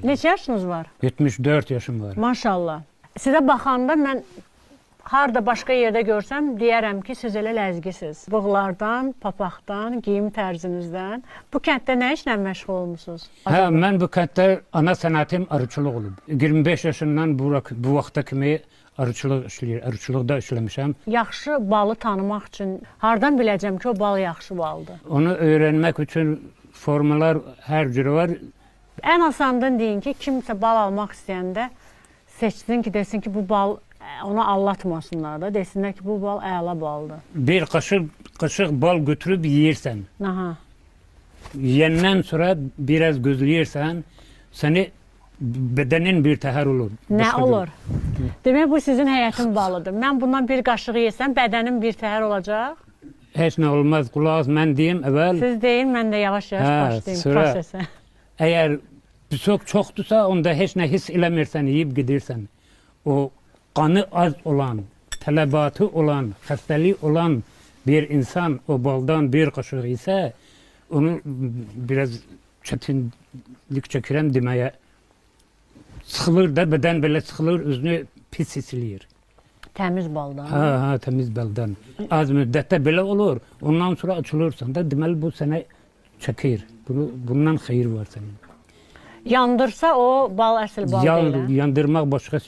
Neçə yaşınız var? 74 yaşım var. Maşallah. Sizə baxanda mən harda başqa yerdə görsəm deyərəm ki, siz elə ləzgisiz. Bığlardan, papaqdan, geyim tərzinizdən. Bu kənddə nə işlə məşğul olmusunuz? Hə, mən bu kənddə ana sənətim arıçılıq olub. 25 yaşından bu vaxta kimi arıçılıqda işləmişəm. Yaxşı balı tanımaq üçün hardan biləcəm ki, o bal yaxşı baldır? Onu öyrənmək üçün formalar hər cürü var. Ən asandan deyin ki, kimsə bal almaq istəyəndə seçsin ki, desin ki, bu bal ona allatmasınlar da, desinlər ki, bu bal əla baldır. Bir qaşıq bal götürüb yeyirsən. Aha. Yiyəndən sonra biraz gözləyirsən, səni bədənin bir təhər olur. Nə olur? Demək, bu sizin həyətin balıdır. Mən bundan bir qaşıq yesəm, bədənim bir təhər olacaq. Heç nə olmaz, qulaq, mən deyim əvvəl. Siz deyin, mən də yavaş-yavaş başlayayım prosesə. Əgər çoxdursa, onda heç nə hiss eləmirsən, yeyib gedirsən. O qanı az olan, tələbatı olan, xəstəlik olan bir insan o baldan bir qaşıq isə, onu biraz çətinlik çəkirəm deməyə. Sıxılır da, bədən belə sıxılır, özünü pis hiss eləyir. Təmiz baldan. Hə, təmiz baldan. Az müddətdə belə olur, ondan sonra açılırsan da, deməli bu sənə çəkir. Bundan xeyir var sənin. Yandırsa o bal əsl bal deyil. Yandırmaq başqa